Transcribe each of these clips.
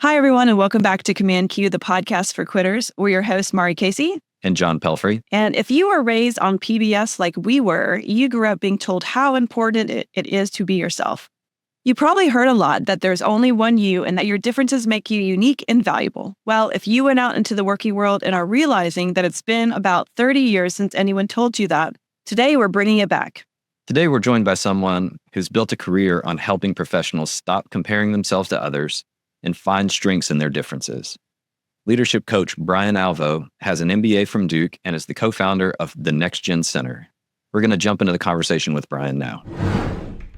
Hi, everyone, and welcome back to Command Q, the podcast for quitters. We're your hosts, Maari Casey. And John Pelfrey. And if you were raised on PBS like we were, you grew up being told how important it is to be yourself. You probably heard a lot that there's only one you and that your differences make you unique and valuable. Well, if you went out into the working world and are realizing that it's been about 30 years since anyone told you that, today we're bringing it back. Today, we're joined by someone who's built a career on helping professionals stop comparing themselves to others and find strengths in their differences. Leadership coach Brian Alvo has an MBA from Duke and is the co-founder of the Next Gen Center. We're going to jump into the conversation with Brian now.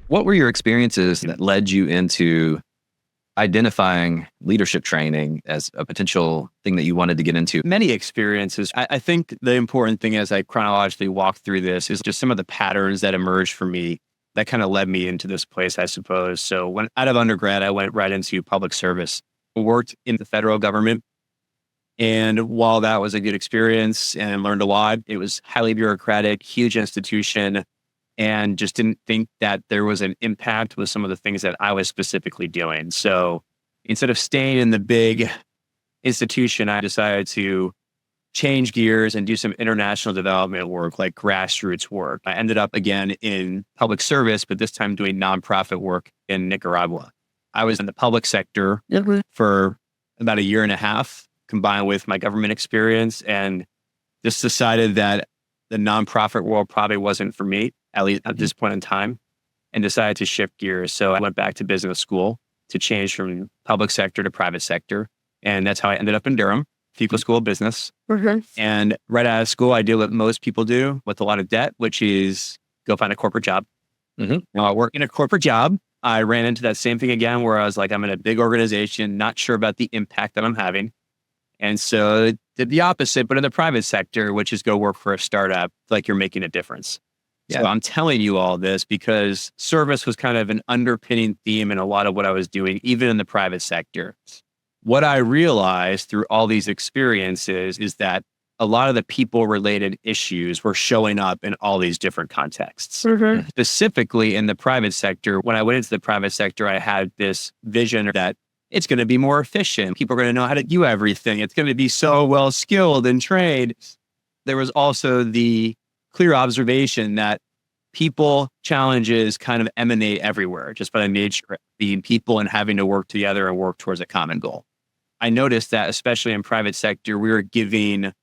What were your experiences that led you into identifying leadership training as a potential thing that you wanted to get into? Many experiences. I think the important thing as I chronologically walk through this is just some of the patterns that emerged for me that kind of led me into this place, I suppose. So when out of undergrad, I went right into public service. I worked in the federal government. And while that was a good experience and learned a lot, it was highly bureaucratic, huge institution, and just didn't think that there was an impact with some of the things that I was specifically doing. So instead of staying in the big institution, I decided to change gears and do some international development work, like grassroots work. I ended up again in public service, but this time doing nonprofit work in Nicaragua. I was in the public sector for about a year and a half, combined with my government experience, and just decided that the nonprofit world probably wasn't for me, at least at this point in time, and decided to shift gears. So I went back to business school to change from public sector to private sector. And that's how I ended up in Durham, People School of Business. And right out of school, I did what most people do with a lot of debt, which is go find a corporate job. Now I work in a corporate job. I ran into that same thing again, where I was like, I'm in a big organization, not sure about the impact that I'm having. And so did the opposite, but in the private sector, which is go work for a startup, like you're making a difference. Yeah. So I'm telling you all this because service was kind of an underpinning theme in a lot of what I was doing, even in the private sector. What I realized through all these experiences is that a lot of the people-related issues were showing up in all these different contexts. Specifically in the private sector, when I went into the private sector, I had this vision that it's going to be more efficient. People are going to know how to do everything. It's going to be so well skilled and trained. There was also the clear observation that people challenges kind of emanate everywhere just by the nature of being people and having to work together and work towards a common goal. I noticed that especially in private sector, we were giving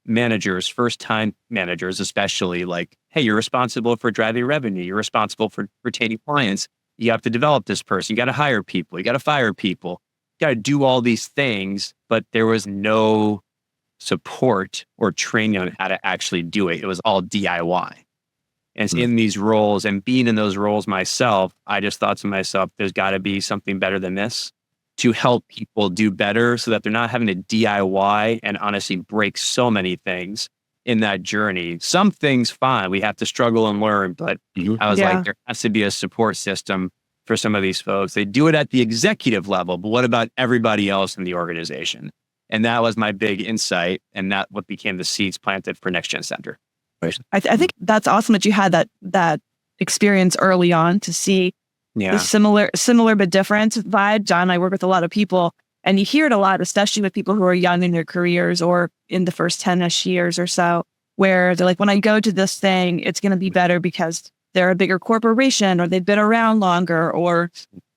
managers, first-time managers especially, like, hey, you're responsible for driving revenue. You're responsible for retaining clients. You have to develop this person. You got to hire people. You got to fire people. You got to do all these things, but there was no support or training on how to actually do it. It was all DIY. And in these roles and being in those roles myself, I just thought to myself, there's got to be something better than this to help people do better so that they're not having to DIY and honestly break so many things in that journey. Some things, fine, we have to struggle and learn, but I was like, there has to be a support system for some of these folks. They do it at the executive level, but what about everybody else in the organization? And that was my big insight, and that what became the seeds planted for Next Gen Center. I think that's awesome that you had that experience early on to see the similar but different vibe. John and I work with a lot of people, and you hear it a lot, especially with people who are young in their careers or in the first 10-ish years or so, where they're like, when I go to this thing, it's going to be better because they're a bigger corporation or they've been around longer or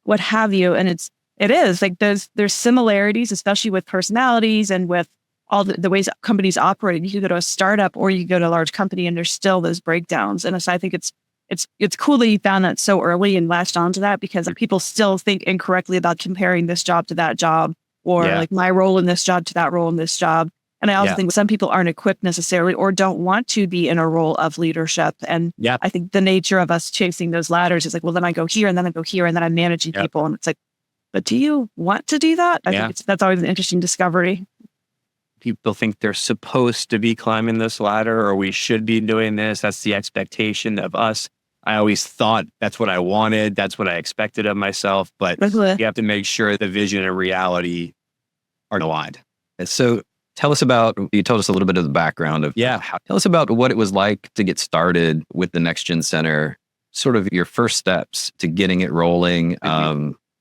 what have you. And it is like there's similarities, especially with personalities and with all the ways companies operate. You can go to a startup or you can go to a large company and there's still those breakdowns. And so I think it's cool that you found that so early and latched onto that, because people still think incorrectly about comparing this job to that job or like my role in this job to that role in this job. And I also think some people aren't equipped necessarily or don't want to be in a role of leadership. And I think the nature of us chasing those ladders is like, well, then I go here and then I go here and then I'm managing people. And it's like, but do you want to do that? I think that's always an interesting discovery. People think they're supposed to be climbing this ladder or we should be doing this. That's the expectation of us. I always thought that's what I wanted. That's what I expected of myself. But you have to make sure the vision and reality are aligned. And so tell us about, you told us a little bit of the background of, tell us about what it was like to get started with the Next Gen Center, sort of your first steps to getting it rolling.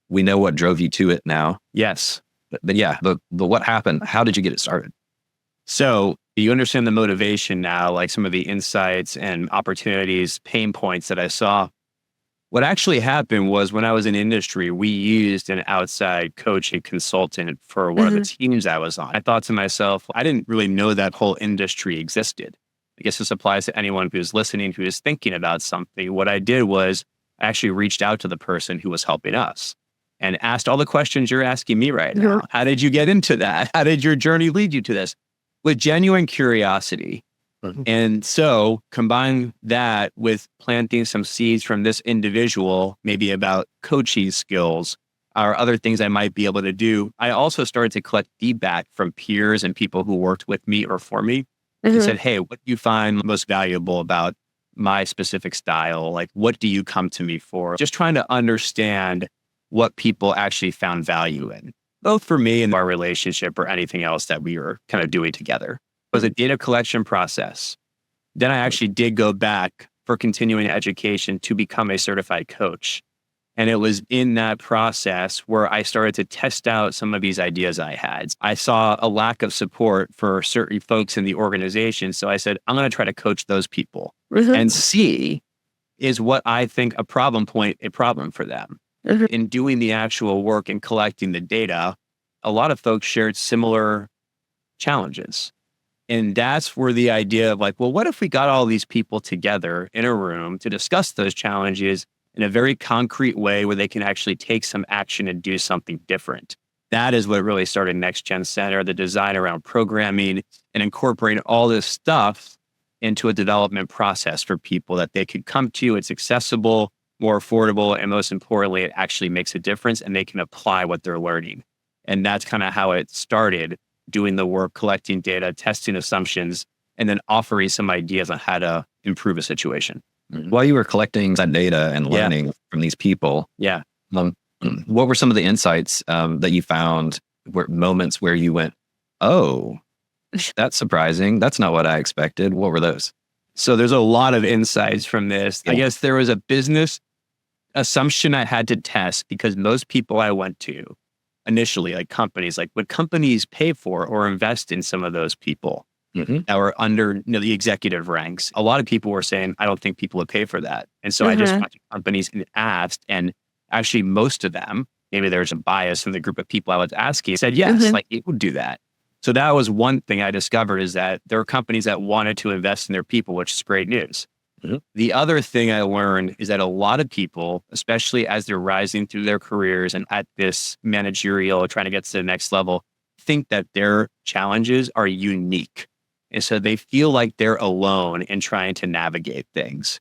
We know what drove you to it now. Yes. But yeah, the what happened? How did you get it started? So you understand the motivation now, like some of the insights and opportunities, pain points that I saw. What actually happened was when I was in industry, we used an outside coach and consultant for one of the teams I was on. I thought to myself, I didn't really know that whole industry existed. I guess this applies to anyone who's listening, who is thinking about something. What I did was I actually reached out to the person who was helping us and asked all the questions you're asking me right now. How did you get into that? How did your journey lead you to this? With genuine curiosity. And so combine that with planting some seeds from this individual, maybe about coaching skills or other things I might be able to do. I also started to collect feedback from peers and people who worked with me or for me and said, hey, what do you find most valuable about my specific style? Like, what do you come to me for? Just trying to understand what people actually found value in, both for me and our relationship or anything else that we were kind of doing together. It was a data collection process. Then I actually did go back for continuing education to become a certified coach. And it was in that process where I started to test out some of these ideas I had. I saw a lack of support for certain folks in the organization. So I said, I'm going to try to coach those people and see, is what I think a problem for them. In doing the actual work and collecting the data, a lot of folks shared similar challenges. And that's where the idea of like, well, what if we got all these people together in a room to discuss those challenges in a very concrete way where they can actually take some action and do something different? That is what really started Next Gen Center, the design around programming and incorporating all this stuff into a development process for people that they could come to. It's accessible, more affordable, and most importantly, it actually makes a difference and they can apply what they're learning. And that's kind of how it started, doing the work, collecting data, testing assumptions, and then offering some ideas on how to improve a situation. While you were collecting that data and learning from these people, what were some of the insights that you found, moments where you went, oh, that's surprising. That's not what I expected. What were those? So there's a lot of insights from this. I guess there was a business assumption I had to test because most people I went to initially, like companies, like would companies pay for or invest in some of those people that were under the executive ranks? A lot of people were saying, I don't think people would pay for that. And so I just went to companies and asked, and actually most of them, maybe there's a bias in the group of people I was asking, said yes, like it would do that. So that was one thing I discovered, is that there are companies that wanted to invest in their people, which is great news. The other thing I learned is that a lot of people, especially as they're rising through their careers and at this managerial, trying to get to the next level, think that their challenges are unique. And so they feel like they're alone in trying to navigate things.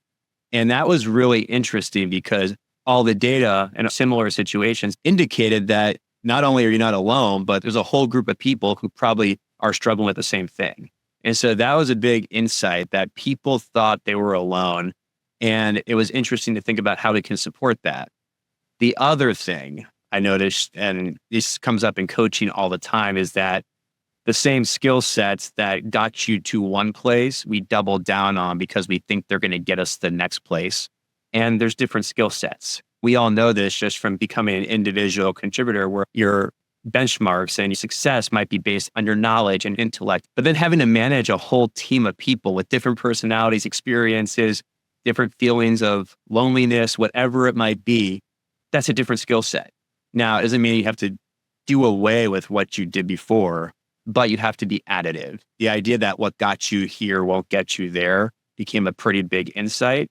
And that was really interesting because all the data in similar situations indicated that not only are you not alone, but there's a whole group of people who probably are struggling with the same thing. And so that was a big insight, that people thought they were alone. And it was interesting to think about how we can support that. The other thing I noticed, and this comes up in coaching all the time, is that the same skill sets that got you to one place, we double down on because we think they're going to get us to the next place. And there's different skill sets. We all know this just from becoming an individual contributor, where your benchmarks and your success might be based on your knowledge and intellect, but then having to manage a whole team of people with different personalities, experiences, different feelings of loneliness, whatever it might be, that's a different skill set. Now, it doesn't mean you have to do away with what you did before, but you have to be additive. The idea that what got you here won't get you there became a pretty big insight.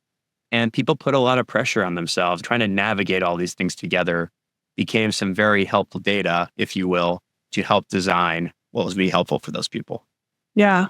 And people put a lot of pressure on themselves. Trying to navigate all these things together became some very helpful data, if you will, to help design what was really helpful for those people. Yeah.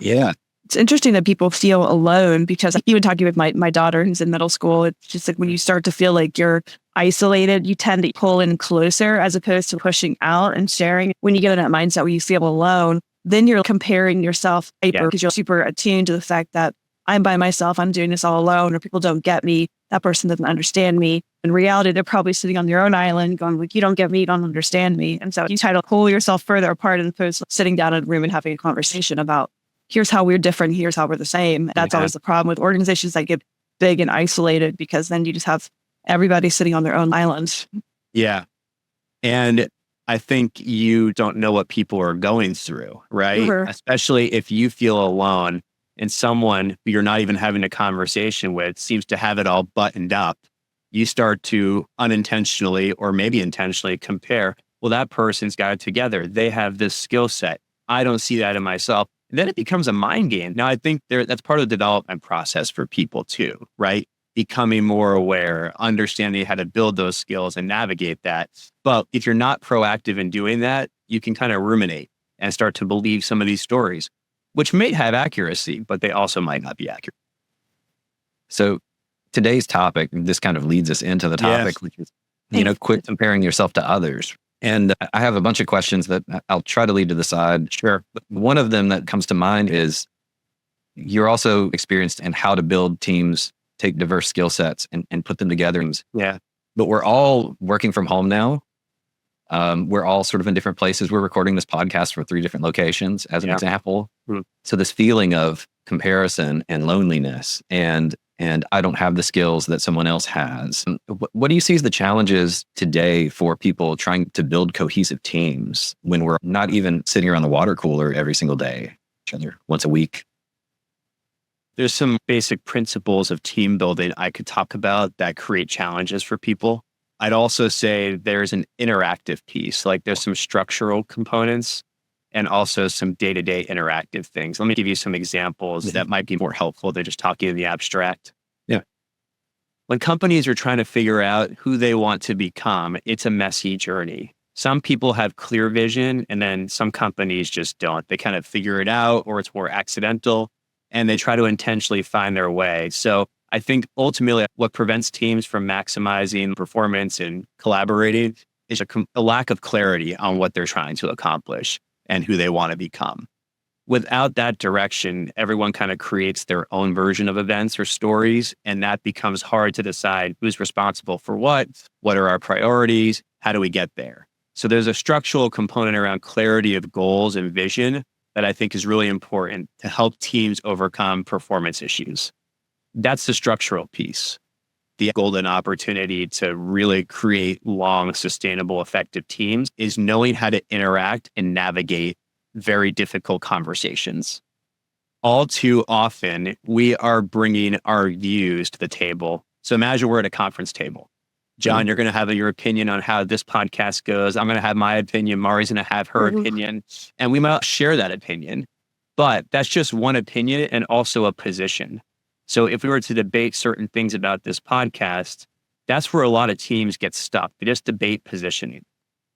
It's interesting that people feel alone, because even talking with my daughter who's in middle school, it's just like when you start to feel like you're isolated, you tend to pull in closer as opposed to pushing out and sharing. When you get in that mindset where you feel alone, then you're comparing yourself because you're super attuned to the fact that I'm by myself, I'm doing this all alone, or people don't get me, that person doesn't understand me. In reality, they're probably sitting on their own island going like, you don't get me, you don't understand me. And so you try to pull yourself further apart as opposed to sitting down in a room and having a conversation about, here's how we're different, here's how we're the same. That's always the problem with organizations that get big and isolated, because then you just have everybody sitting on their own island. Yeah. And I think you don't know what people are going through, right? Mhm. Especially if you feel alone and someone you're not even having a conversation with seems to have it all buttoned up. You start to unintentionally or maybe intentionally compare, well, that person's got it together. They have this skill set. I don't see that in myself. Then it becomes a mind game. Now, I think that's part of the development process for people too, right? Becoming more aware, understanding how to build those skills and navigate that. But if you're not proactive in doing that, you can kind of ruminate and start to believe some of these stories, which may have accuracy, but they also might not be accurate. So today's topic, this kind of leads us into the topic, which is, quit comparing yourself to others. And I have a bunch of questions that I'll try to lead to the side. Sure. But one of them that comes to mind is you're also experienced in how to build teams, take diverse skill sets and put them together. Yeah. But we're all working from home now. We're all sort of in different places. We're recording this podcast from 3 different locations as an example. Mm-hmm. So this feeling of comparison and loneliness and I don't have the skills that someone else has. What do you see as the challenges today for people trying to build cohesive teams when we're not even sitting around the water cooler every single day, each other once a week? There's some basic principles of team building I could talk about that create challenges for people. I'd also say there's an interactive piece, like there's some structural components and also some day-to-day interactive things. Let me give you some examples that might be more helpful than just talking in the abstract. Yeah. When companies are trying to figure out who they want to become, it's a messy journey. Some people have clear vision, and then some companies just don't. They kind of figure it out, or it's more accidental, and they try to intentionally find their way. So I think ultimately what prevents teams from maximizing performance and collaborating is a lack of clarity on what they're trying to accomplish and who they want to become. Without that direction, everyone kind of creates their own version of events or stories, and that becomes hard to decide who's responsible for what are our priorities, how do we get there? So there's a structural component around clarity of goals and vision that I think is really important to help teams overcome performance issues. That's the structural piece. The golden opportunity to really create long, sustainable, effective teams is knowing how to interact and navigate very difficult conversations. All too often, we are bringing our views to the table. So imagine we're at a conference table. John, you're going to have your opinion on how this podcast goes. I'm going to have my opinion. Mari's going to have her opinion. And we might share that opinion. But that's just one opinion and also a position. So if we were to debate certain things about this podcast, that's where a lot of teams get stuck. They just debate positioning.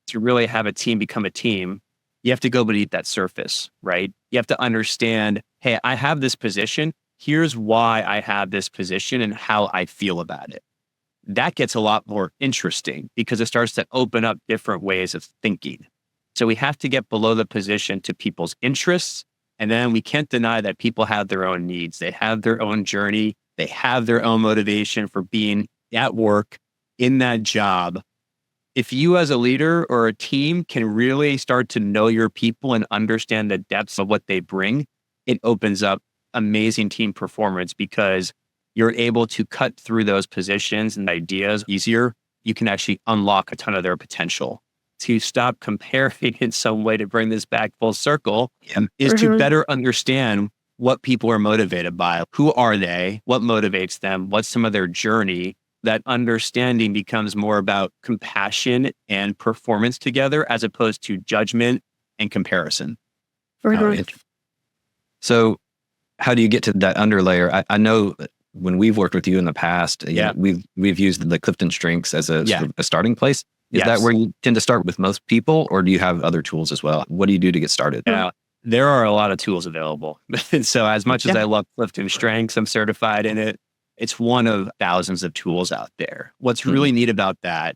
To really have a team become a team, you have to go beneath that surface, right? You have to understand, hey, I have this position. Here's why I have this position and how I feel about it. That gets a lot more interesting because it starts to open up different ways of thinking. So we have to get below the position to people's interests. And then we can't deny that people have their own needs. They have their own journey. They have their own motivation for being at work in that job. If you as a leader or a team can really start to know your people and understand the depths of what they bring, it opens up amazing team performance because you're able to cut through those positions and ideas easier. You can actually unlock a ton of their potential. To stop comparing in some way, to bring this back full circle, is to better understand what people are motivated by. Who are they? What motivates them? What's some of their journey? That understanding becomes more about compassion and performance together as opposed to judgment and comparison. So how do you get to that underlayer? I know when we've worked with you in the past, we've used the Clifton Strengths as a sort of a starting place. Is that where you tend to start with most people, or do you have other tools as well? What do you do to get started? There are a lot of tools available. And so as much as I love Clifton Strengths, I'm certified in it. It's one of thousands of tools out there. What's really neat about that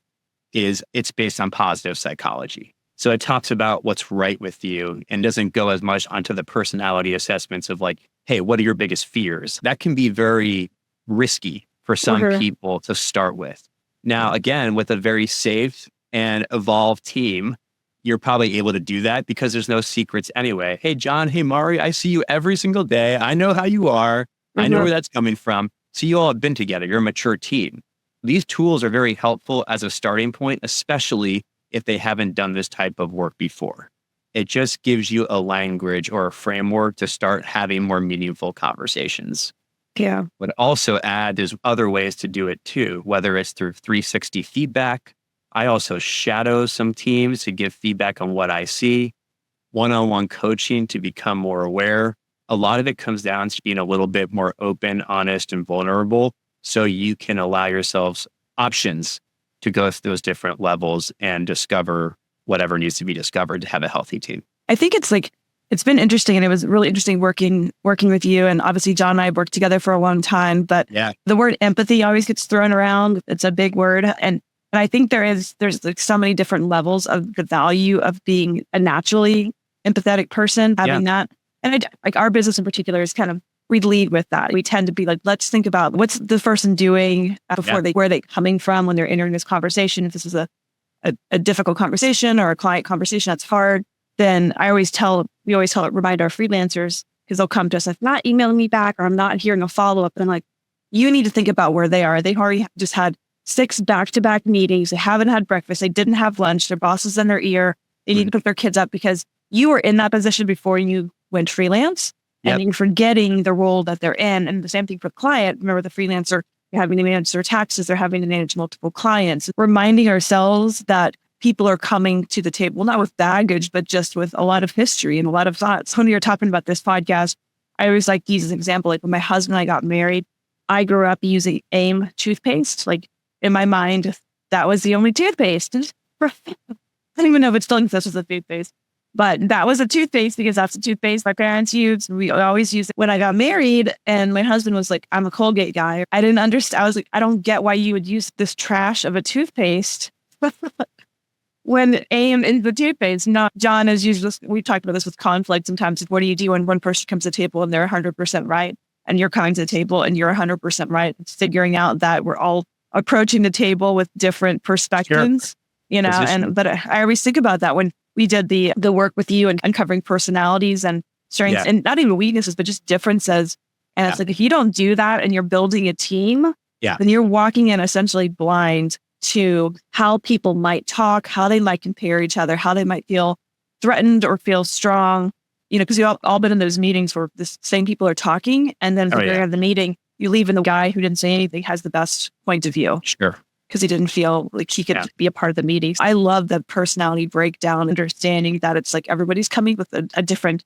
is it's based on positive psychology. So it talks about what's right with you and doesn't go as much onto the personality assessments of like, hey, what are your biggest fears? That can be very risky for some people to start with. Now, again, with a very safe and evolved team, you're probably able to do that because there's no secrets anyway. Hey, John, hey, Maari, I see you every single day. I know how you are. I know where that's coming from. So you all have been together. You're a mature team. These tools are very helpful as a starting point, especially if they haven't done this type of work before. It just gives you a language or a framework to start having more meaningful conversations. Yeah. But also add, there's other ways to do it too, whether it's through 360 feedback. I also shadow some teams to give feedback on what I see, one-on-one coaching to become more aware. A lot of it comes down to being a little bit more open, honest, and vulnerable so you can allow yourselves options to go through those different levels and discover whatever needs to be discovered to have a healthy team. I think it's been interesting, and it was really interesting working with you. And obviously, John and I have worked together for a long time, but the word empathy always gets thrown around. It's a big word. And I think there's like so many different levels of the value of being a naturally empathetic person, having that. And like our business in particular is kind of, we lead with that. We tend to be like, let's think about what's the person doing before where are they coming from when they're entering this conversation. If this is a difficult conversation or a client conversation that's hard, then we always remind our freelancers, because they'll come to us, if not emailing me back or I'm not hearing a follow-up. And I'm like, you need to think about where they are. They've already just had 6 back-to-back meetings. They haven't had breakfast. They didn't have lunch. Their boss is in their ear. They need to pick their kids up because you were in that position before you went freelance. And you're forgetting the role that they're in. And the same thing for the client. Remember, the freelancer, they're having to manage their taxes. They're having to manage multiple clients. Reminding ourselves that people are coming to the table, not with baggage, but just with a lot of history and a lot of thoughts. When you're talking about this podcast, I always like to use an example. Like when my husband and I got married, I grew up using AIM toothpaste. Like in my mind, that was the only toothpaste. I don't even know if it still exists as a toothpaste. But that was a toothpaste because that's the toothpaste my parents used. We always used it. When I got married and my husband was like, I'm a Colgate guy. I didn't understand. I was like, I don't get why you would use this trash of a toothpaste when AIM in the toothpaste. Not John, as usual, we talked about this with conflict sometimes. What do you do when one person comes to the table and they're 100% right and you're coming to the table and you're 100% right? It's figuring out that we're all approaching the table with different perspectives, but I always think about that when we did the work with you and uncovering personalities and strengths and not even weaknesses, but just differences. And it's like, if you don't do that and you're building a team, then you're walking in essentially blind to how people might talk, how they might compare each other, how they might feel threatened or feel strong, because we've all been in those meetings where the same people are talking. And then at the very end of the meeting, you leave and the guy who didn't say anything has the best point of view. Sure. Because he didn't feel like he could be a part of the meeting. I love the personality breakdown, understanding that it's like everybody's coming with a different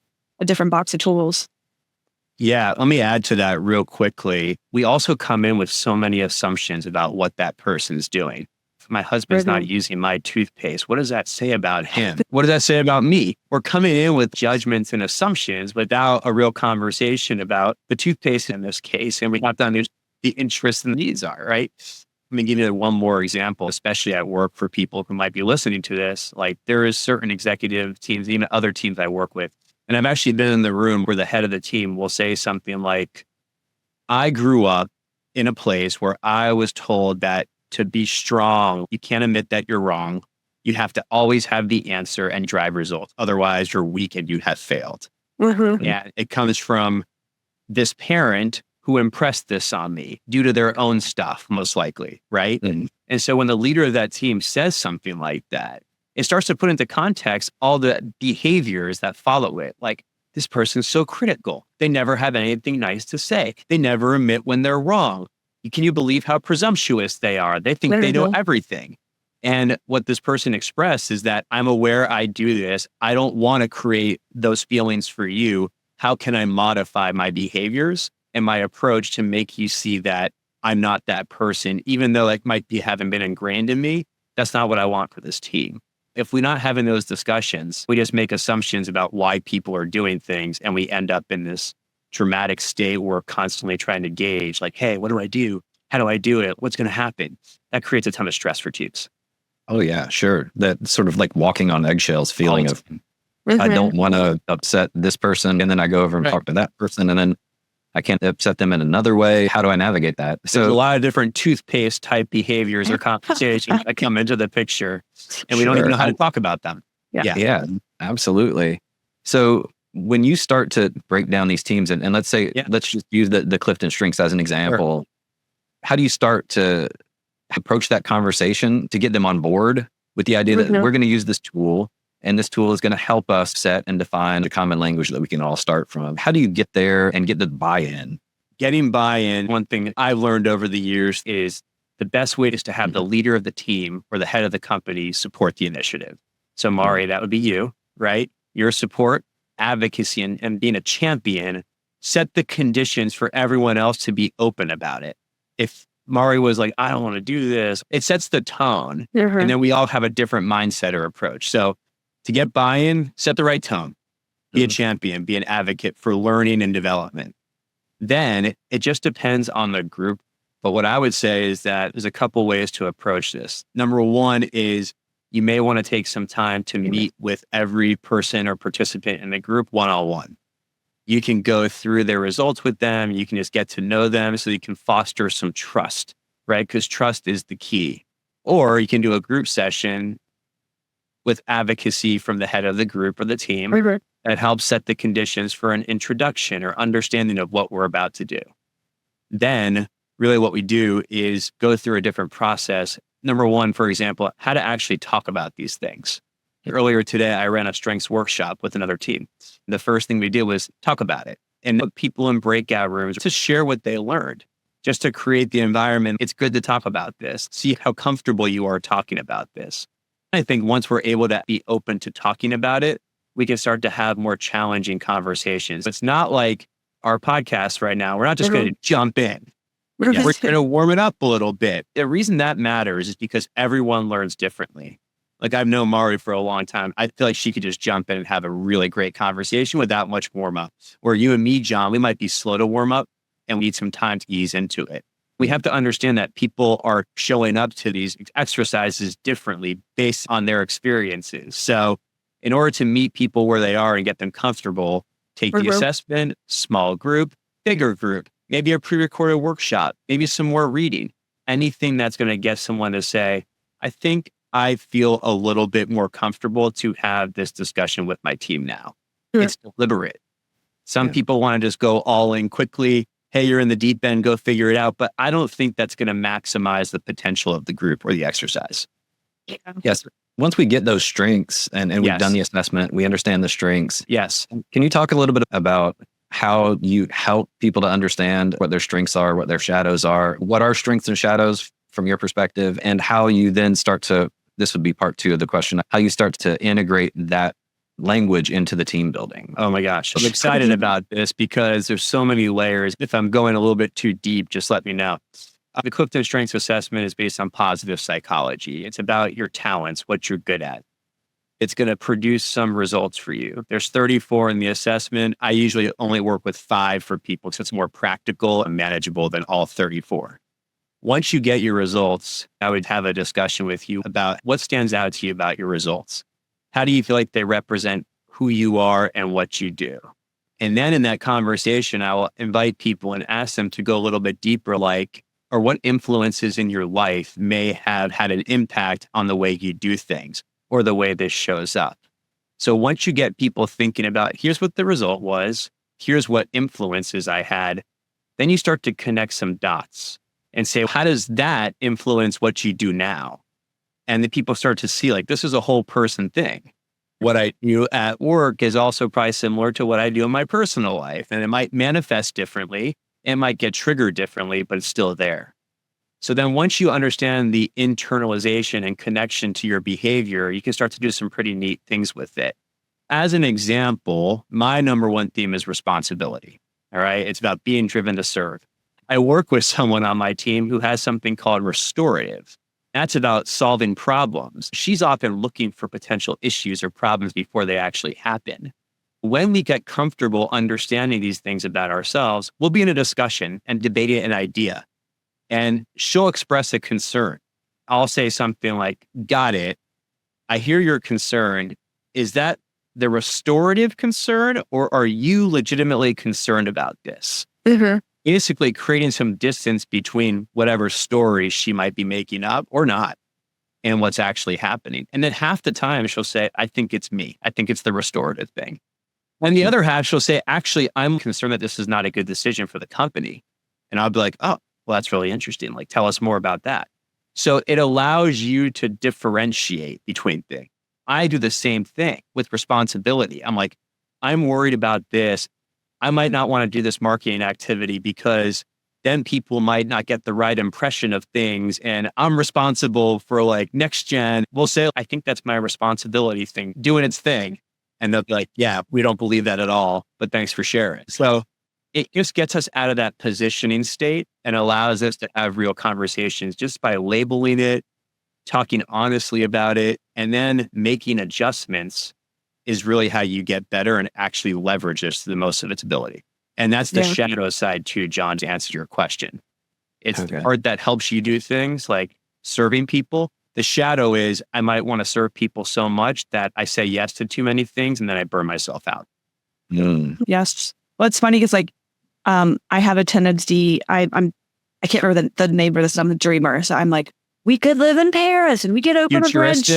box of tools. Yeah, let me add to that real quickly. We also come in with so many assumptions about what that person's doing. If my husband's not using my toothpaste, what does that say about him? What does that say about me? We're coming in with judgments and assumptions without a real conversation about the toothpaste in this case. And we have to understand the interests and needs are, right? Let me give you one more example, especially at work for people who might be listening to this. Like there is certain executive teams, even other teams I work with. And I've actually been in the room where the head of the team will say something like, I grew up in a place where I was told that to be strong, you can't admit that you're wrong. You have to always have the answer and drive results. Otherwise, you're weak and you have failed. Yeah, it comes from this parent who impressed this on me due to their own stuff, most likely, right? And so when the leader of that team says something like that, it starts to put into context all the behaviors that follow it. Like, this person's so critical. They never have anything nice to say. They never admit when they're wrong. Can you believe how presumptuous they are? They think they know everything. And what this person expressed is that I'm aware I do this. I don't want to create those feelings for you. How can I modify my behaviors and my approach to make you see that I'm not that person, even though it might be haven't been ingrained in me? That's not what I want for this team. If we're not having those discussions, we just make assumptions about why people are doing things, and we end up in this dramatic state where we're constantly trying to gauge, like, hey, what do I do? How do I do it? What's going to happen? That creates a ton of stress for teams. Oh, yeah, sure. That sort of like walking on eggshells feeling of, I don't want to upset this person. And then I go over and talk to that person, and then I can't upset them in another way. How do I navigate that? So there's a lot of different toothpaste type behaviors or conversations that come into the picture, and we don't even know how to talk about them. Yeah, absolutely. So when you start to break down these teams, and let's say, let's just use the Clifton Strengths as an example. Sure. How do you start to approach that conversation to get them on board with the idea that we're going to use this tool, and this tool is going to help us set and define a common language that we can all start from. How do you get there and get the buy-in? Getting buy-in, one thing I've learned over the years is the best way is to have the leader of the team or the head of the company support the initiative. So Maari, that would be you, right? Your support, advocacy, and being a champion set the conditions for everyone else to be open about it. If Maari was like, I don't want to do this, it sets the tone. And then we all have a different mindset or approach. So to get buy-in, set the right tone, be a champion, be an advocate for learning and development. Then it just depends on the group. But what I would say is that there's a couple ways to approach this. Number one is you may want to take some time to meet with every person or participant in the group one-on-one. You can go through their results with them. You can just get to know them so you can foster some trust, right? Because trust is the key. Or you can do a group session with advocacy from the head of the group or the team that helps set the conditions for an introduction or understanding of what we're about to do. Then really what we do is go through a different process. Number one, for example, how to actually talk about these things. Earlier today, I ran a strengths workshop with another team. The first thing we did was talk about it and put people in breakout rooms to share what they learned, just to create the environment. It's good to talk about this. See how comfortable you are talking about this. I think once we're able to be open to talking about it, we can start to have more challenging conversations. It's not like our podcast right now. We're not just going to jump in. We're going to warm it up a little bit. The reason that matters is because everyone learns differently. Like I've known Maari for a long time. I feel like she could just jump in and have a really great conversation without much warm up. Where you and me, John, we might be slow to warm up and we need some time to ease into it. We have to understand that people are showing up to these exercises differently based on their experiences. So in order to meet people where they are and get them comfortable, take the assessment, small group, bigger group, maybe a pre-recorded workshop, maybe some more reading, anything that's going to get someone to say, I think I feel a little bit more comfortable to have this discussion with my team now. It's deliberate. Some people want to just go all in quickly. Hey, you're in the deep end, go figure it out. But I don't think that's going to maximize the potential of the group or the exercise. Yes. Once we get those strengths and we've done the assessment, we understand the strengths. Yes. Can you talk a little bit about how you help people to understand what their strengths are, what their shadows are? What are strengths and shadows from your perspective? And how you then start to, this would be part two of the question, how you start to integrate that language into the team building. Oh my gosh. I'm excited about this because there's so many layers. If I'm going a little bit too deep, just let me know. The Clifton Strengths Assessment is based on positive psychology. It's about your talents, what you're good at. It's going to produce some results for you. There's 34 in the assessment. I usually only work with 5 for people, so it's more practical and manageable than all 34. Once you get your results, I would have a discussion with you about what stands out to you about your results. How do you feel like they represent who you are and what you do? And then in that conversation, I will invite people and ask them to go a little bit deeper, like, or what influences in your life may have had an impact on the way you do things or the way this shows up. So once you get people thinking about, here's what the result was, here's what influences I had, then you start to connect some dots and say, how does that influence what you do now? And then people start to see, like, this is a whole person thing. What I do at work is also probably similar to what I do in my personal life. And it might manifest differently. It might get triggered differently, but it's still there. So then once you understand the internalization and connection to your behavior, you can start to do some pretty neat things with it. As an example, my number one theme is responsibility. All right. It's about being driven to serve. I work with someone on my team who has something called restorative. That's about solving problems. She's often looking for potential issues or problems before they actually happen. When we get comfortable understanding these things about ourselves, we'll be in a discussion and debating an idea. And she'll express a concern. I'll say something like, got it. I hear you're concerned. Is that the restorative concern, or are you legitimately concerned about this? Basically creating some distance between whatever story she might be making up or not and what's actually happening. And then half the time she'll say, I think it's me. I think it's the restorative thing. And the other half, she'll say, actually, I'm concerned that this is not a good decision for the company. And I'll be like, oh, well, that's really interesting. Like, tell us more about that. So it allows you to differentiate between things. I do the same thing with responsibility. I'm like, I'm worried about this. I might not want to do this marketing activity because then people might not get the right impression of things. And I'm responsible for like next gen. We'll say, I think that's my responsibility thing, doing its thing. And they'll be like, yeah, we don't believe that at all, but thanks for sharing. So it just gets us out of that positioning state and allows us to have real conversations just by labeling it, talking honestly about it, and then making adjustments is really how you get better and actually leverage this to the most of its ability. And that's the shadow side too, John, to answer your question. It's the part that helps you do things like serving people. The shadow is I might want to serve people so much that I say yes to too many things and then I burn myself out. Yes. Well, it's funny because like I have a tendency, I can't remember the name of this, I'm a dreamer. So I'm like, we could live in Paris and we could open a bridge.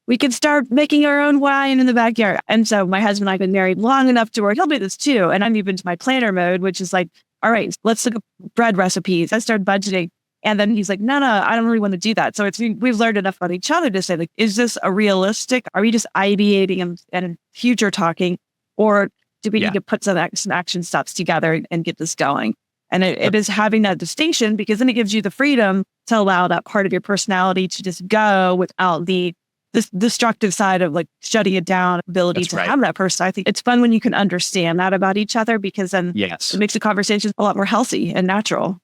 We could start making our own wine in the backyard. And so my husband and I have been married long enough to where he'll do this too. And I'm even to my planner mode, which is like, all right, let's look at bread recipes. I start budgeting. And then he's like, no, I don't really want to do that. So we've learned enough about each other to say, like, is this a realistic? Are we just ideating and future talking? Or do we need to put some action steps together and get this going? And it is having that distinction, because then it gives you the freedom to allow that part of your personality to just go without this destructive side of like shutting it down ability to have that person. I think it's fun when you can understand that about each other, because then it makes the conversation a lot more healthy and natural.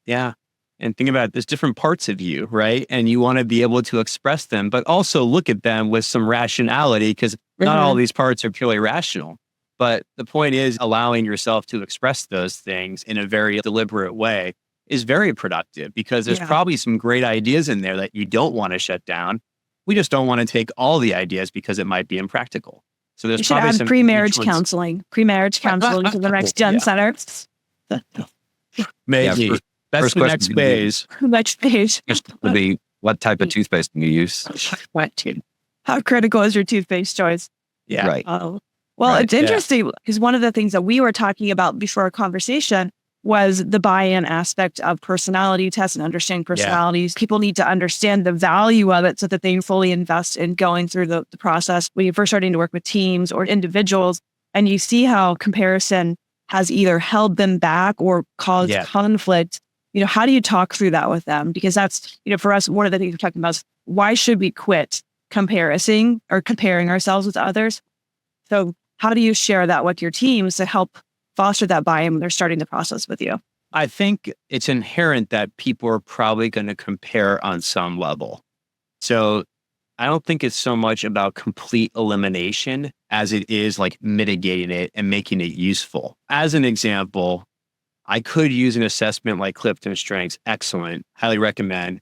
Yeah. And think about it, there's different parts of you, right? And you want to be able to express them, but also look at them with some rationality, because not all these parts are purely rational. But the point is allowing yourself to express those things in a very deliberate way is very productive, because there's probably some great ideas in there that you don't want to shut down. We just don't want to take all the ideas because it might be impractical. So there's probably some pre-marriage counseling to the next gen center. Maybe. That's the next phase. Next phase. Would be, what type of toothpaste do you use? How critical is your toothpaste choice? Yeah. Right. Well, it's interesting because one of the things that we were talking about before our conversation was the buy-in aspect of personality tests and understanding personalities. People need to understand the value of it so that they fully invest in going through the process. When you're first starting to work with teams or individuals, and you see how comparison has either held them back or caused conflict, how do you talk through that with them? Because that's, for us, one of the things we're talking about is why should we quit comparing ourselves with others? So how do you share that with your teams to help foster that buy-in when they're starting the process with you? I think it's inherent that people are probably going to compare on some level. So I don't think it's so much about complete elimination as it is like mitigating it and making it useful. As an example, I could use an assessment like Clifton Strengths. Excellent. Highly recommend.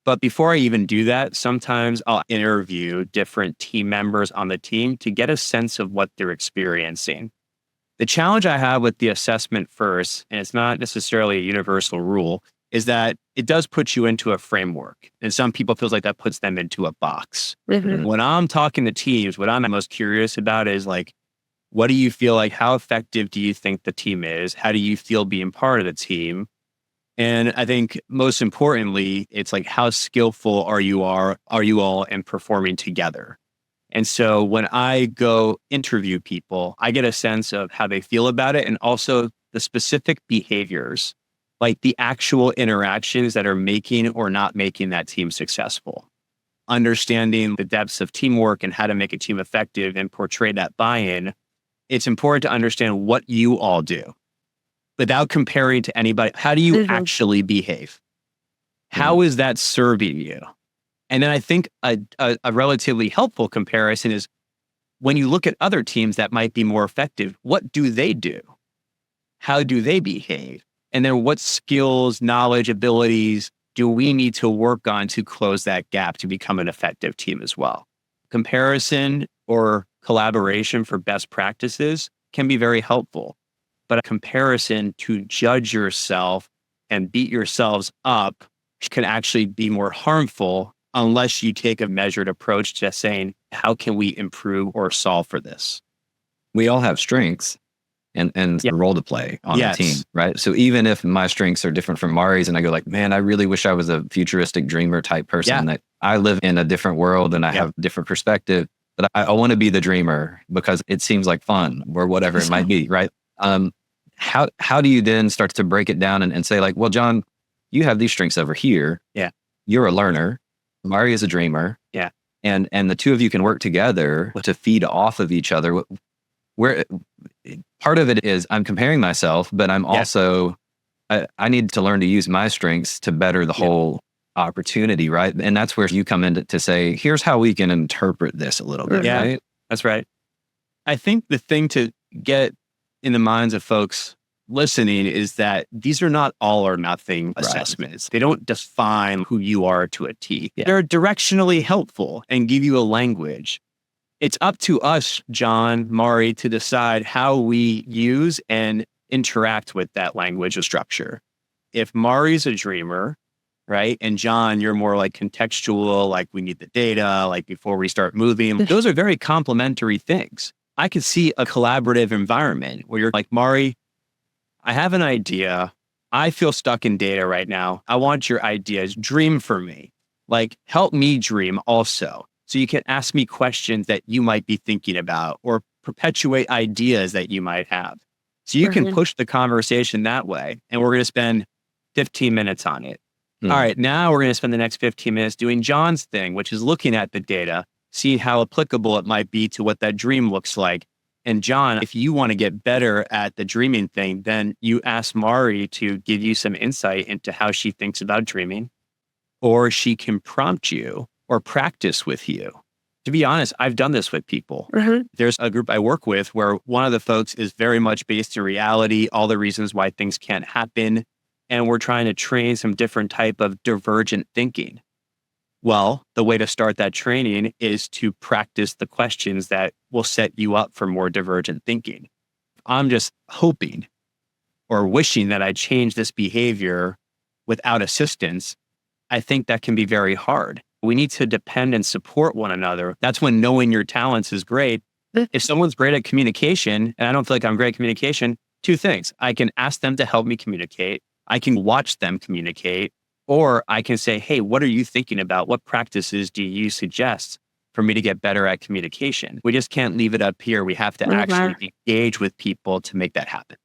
But before I even do that, sometimes I'll interview different team members on the team to get a sense of what they're experiencing. The challenge I have with the assessment first, and it's not necessarily a universal rule, is that it does put you into a framework. And some people feel like that puts them into a box. When I'm talking to teams, what I'm most curious about is like, what do you feel like? How effective do you think the team is? How do you feel being part of the team? And I think most importantly, it's like, how skillful are you all in performing together? And so when I go interview people, I get a sense of how they feel about it, and also the specific behaviors, like the actual interactions that are making or not making that team successful. Understanding the depths of teamwork and how to make a team effective and portray that buy-in, it's important to understand what you all do without comparing to anybody. How do you actually behave? How is that serving you? And then I think a relatively helpful comparison is when you look at other teams that might be more effective, what do they do? How do they behave? And then what skills, knowledge, abilities do we need to work on to close that gap to become an effective team as well? Comparison or collaboration for best practices can be very helpful, but a comparison to judge yourself and beat yourselves up can actually be more harmful unless you take a measured approach to saying, how can we improve or solve for this? We all have strengths. and the role to play on the team, Yes. right? So even if my strengths are different from Mari's and I go like, man, I really wish I was a futuristic dreamer type person, that I live in a different world and I have a different perspective, but I want to be the dreamer because it seems like fun or whatever it might be, right? How do you then start to break it down and say like, well, John, you have these strengths over here. Yeah. You're a learner. Maari is a dreamer. Yeah. And the two of you can work together to feed off of each other. Where part of it is I'm comparing myself, but I'm also, I need to learn to use my strengths to better the whole opportunity, right? And that's where you come in to say, here's how we can interpret this a little bit, right? That's right. I think the thing to get in the minds of folks listening is that these are not all or nothing assessments. They don't define who you are to a T. They're directionally helpful and give you a language. It's up to us, John, Maari, to decide how we use and interact with that language or structure. If Mari's a dreamer, right? And John, you're more like contextual, like we need the data, like before we start moving. Those are very complementary things. I could see a collaborative environment where you're like, Maari, I have an idea. I feel stuck in data right now. I want your ideas. Dream for me. Like, help me dream also. So you can ask me questions that you might be thinking about or perpetuate ideas that you might have. So you can push the conversation that way. And we're going to spend 15 minutes on it. All right, now we're going to spend the next 15 minutes doing John's thing, which is looking at the data, seeing how applicable it might be to what that dream looks like. And John, if you want to get better at the dreaming thing, then you ask Maari to give you some insight into how she thinks about dreaming, or she can prompt you or practice with you. To be honest, I've done this with people. There's a group I work with where one of the folks is very much based in reality, all the reasons why things can't happen. And we're trying to train some different type of divergent thinking. Well, the way to start that training is to practice the questions that will set you up for more divergent thinking. I'm just hoping or wishing that I change this behavior without assistance. I think that can be very hard. We need to depend and support one another. That's when knowing your talents is great. If someone's great at communication, and I don't feel like I'm great at communication, two things. I can ask them to help me communicate. I can watch them communicate. Or I can say, hey, what are you thinking about? What practices do you suggest for me to get better at communication? We just can't leave it up here. We have to actually engage with people to make that happen.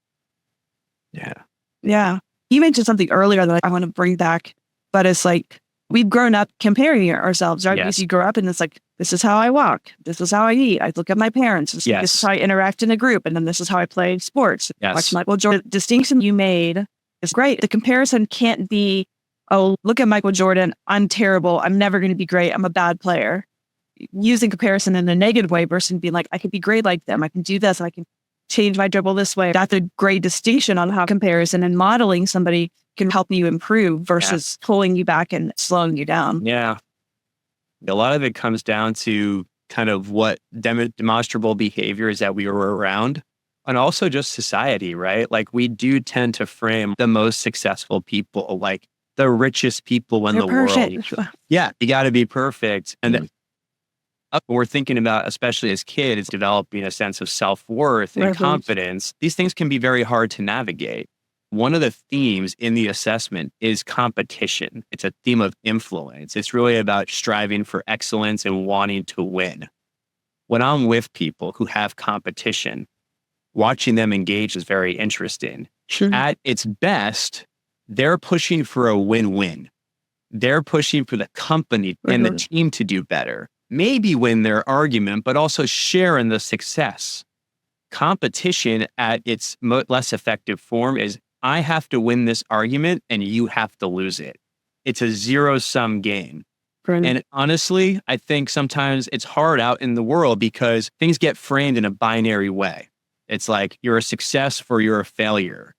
Yeah. You mentioned something earlier that I want to bring back, but it's like, we've grown up comparing ourselves, right? Because you grow up and it's like, this is how I walk. This is how I eat. I look at my parents. This is how I interact in a group. And then this is how I play sports. Watch Michael Jordan. The distinction you made is great. The comparison can't be, oh, look at Michael Jordan. I'm terrible. I'm never going to be great. I'm a bad player. Using comparison in a negative way versus being like, I could be great like them. I can do this. I can change my dribble this way. That's a great distinction on how comparison and modeling somebody can help you improve versus pulling you back and slowing you down. Yeah. A lot of it comes down to kind of what demonstrable behaviors that we were around, and also just society, right? Like we do tend to frame the most successful people, like the richest people in the world. Yeah, you got to be perfect. And we're thinking about, especially as kids, developing a sense of self-worth and confidence. These things can be very hard to navigate. One of the themes in the assessment is competition. It's a theme of influence. It's really about striving for excellence and wanting to win. When I'm with people who have competition, watching them engage is very interesting. At its best, they're pushing for a win-win. They're pushing for the company and the team to do better. Maybe win their argument, but also share in the success. Competition at its less effective form is, I have to win this argument and you have to lose it. It's a zero-sum game. And honestly, I think sometimes it's hard out in the world because things get framed in a binary way. It's like you're a success or you're a failure.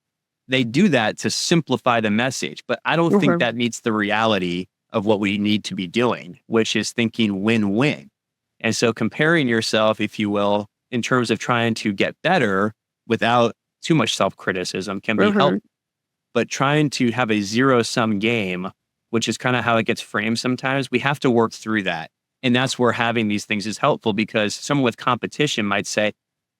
They do that to simplify the message, but I don't think that meets the reality of what we need to be doing, which is thinking win-win. And so comparing yourself, if you will, in terms of trying to get better without too much self-criticism can be helpful. But trying to have a zero-sum game, which is kind of how it gets framed sometimes, we have to work through that. And that's where having these things is helpful, because someone with competition might say,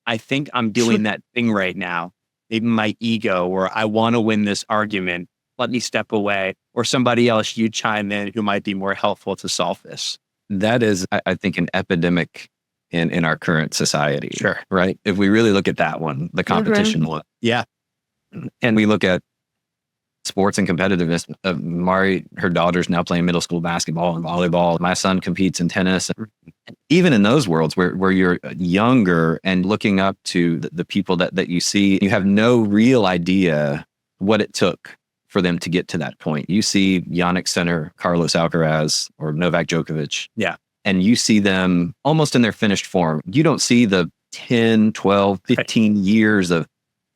I think I'm doing that thing right now. Maybe my ego, or I want to win this argument. Let me step away. Or somebody else, you chime in who might be more helpful to solve this. That is, I think, an epidemic in our current society. Sure. Right? If we really look at that one, the competition one. Yeah. And we look at sports and competitiveness. Maari, her daughter's now playing middle school basketball and volleyball. My son competes in tennis. Even in those worlds where you're younger and looking up to the people that you see, you have no real idea what it took for them to get to that point. You see Yannick Sinner, Carlos Alcaraz, or Novak Djokovic. Yeah. And you see them almost in their finished form. You don't see the 10, 12, 15 years of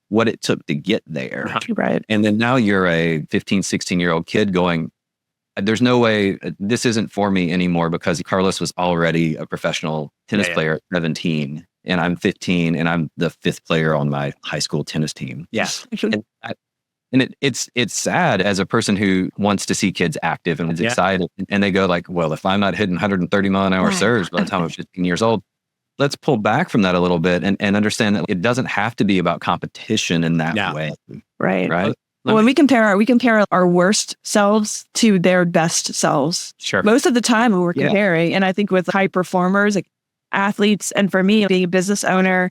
what it took to get there. Right. And then now you're a 15, 16-year-old kid going, there's no way this isn't for me anymore, because Carlos was already a professional tennis player at 17, and I'm 15, and I'm the 5th player on my high school tennis team. Yes. And it's sad as a person who wants to see kids active and is excited. And they go like, well, if I'm not hitting 130 mile an hour serves by the time I'm 15 years old, let's pull back from that a little bit and understand that it doesn't have to be about competition in that way. Right. Right. When we compare our worst selves to their best selves. Sure. Most of the time when we're comparing, and I think with high performers, like athletes, and for me, being a business owner,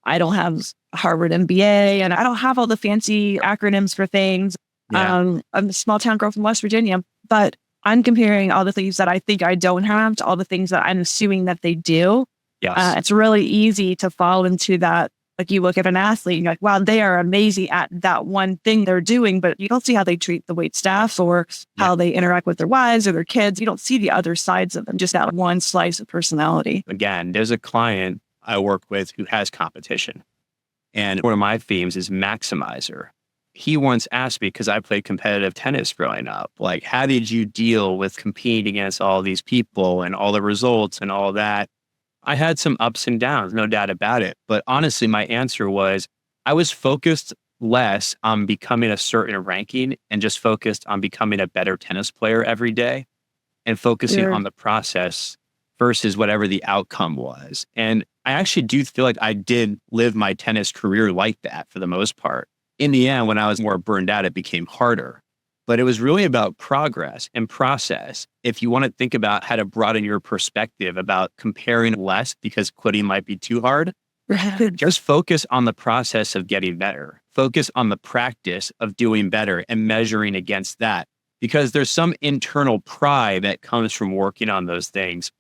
I don't have Harvard MBA and I don't have all the fancy acronyms for things. I'm a small town girl from West Virginia, but I'm comparing all the things that I think I don't have to all the things that I'm assuming that they do. Yes. It's really easy to fall into that. Like you look at an athlete and you're like, wow, they are amazing at that one thing they're doing, but you don't see how they treat the wait staff or how they interact with their wives or their kids. You don't see the other sides of them, just that one slice of personality. Again, there's a client I work with who has competition. And one of my themes is maximizer. He once asked me, because I played competitive tennis growing up, like, how did you deal with competing against all these people and all the results and all that? I had some ups and downs, no doubt about it. But honestly, my answer was I was focused less on becoming a certain ranking and just focused on becoming a better tennis player every day and focusing on the process versus whatever the outcome was. And I actually do feel like I did live my tennis career like that for the most part. In the end, when I was more burned out, it became harder. But it was really about progress and process. If you want to think about how to broaden your perspective about comparing less because quitting might be too hard, just focus on the process of getting better. Focus on the practice of doing better and measuring against that. Because there's some internal pride that comes from working on those things.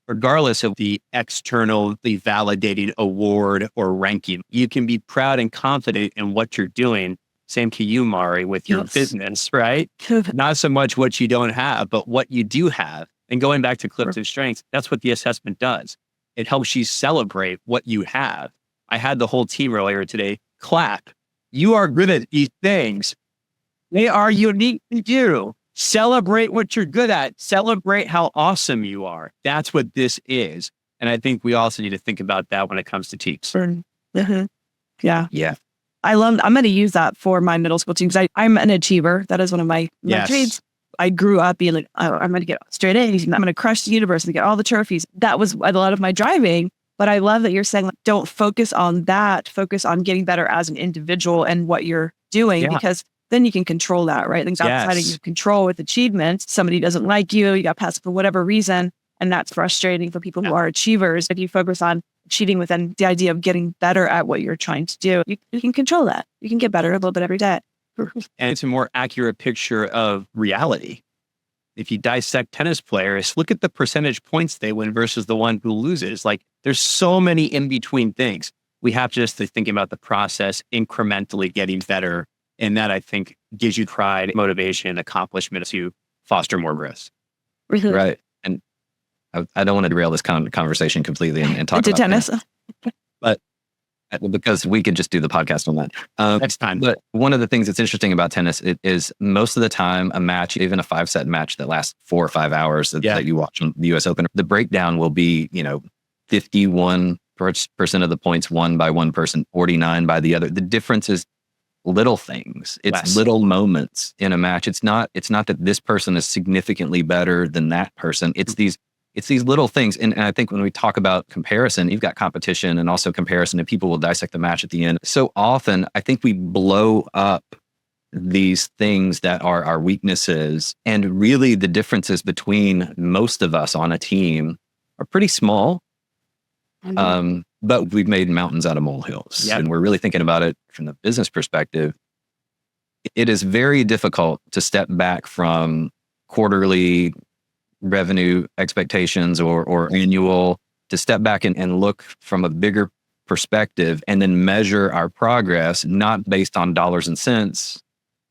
Regardless of the externally validated award or ranking, you can be proud and confident in what you're doing. Same to you, Maari, with your business, right? Not so much what you don't have, but what you do have. And going back to Clifton Strengths, that's what the assessment does. It helps you celebrate what you have. I had the whole team earlier today clap. You are good at these things. They are unique to you. Celebrate what you're good at. Celebrate how awesome you are. That's what this is. And I think we also need to think about that when it comes to teams. Yeah. Yeah. I'm going to use that for my middle school teams. I'm an achiever. That is one of my traits. I grew up being like, oh, I'm going to get straight A's. I'm going to crush the universe and get all the trophies. That was a lot of my driving. But I love that you're saying, like, don't focus on that. Focus on getting better as an individual and what you're doing, because then you can control that, right? Things outside of your control with achievements. Somebody doesn't like you, you got passed for whatever reason. And that's frustrating for people who are achievers. If you focus on achieving within the idea of getting better at what you're trying to do, you can control that. You can get better a little bit every day. And it's a more accurate picture of reality. If you dissect tennis players, look at the percentage points they win versus the one who loses. Like, there's so many in between things. We have just to think about the process, incrementally getting better. And that, I think, gives you pride, motivation, accomplishment to foster more growth. Right. And I don't want to derail this conversation completely and talk into about tennis. But because we could just do the podcast on that. Next time. But one of the things that's interesting about tennis is most of the time a match, even a 5-set match that lasts 4 or 5 hours that you watch on the US Open, the breakdown will be, 51% of the points won by one person, 49 by the other. The difference is little things. It's little moments in a match. It's not that this person is significantly better than that person. It's It's these little things. And I think when we talk about comparison, you've got competition and also comparison, and people will dissect the match at the end. So often, I think we blow up these things that are our weaknesses. And really, the differences between most of us on a team are pretty small. But we've made mountains out of molehills. Yep. And we're really thinking about it from the business perspective. It is very difficult to step back from quarterly revenue expectations or annual, to step back and look from a bigger perspective and then measure our progress, not based on dollars and cents,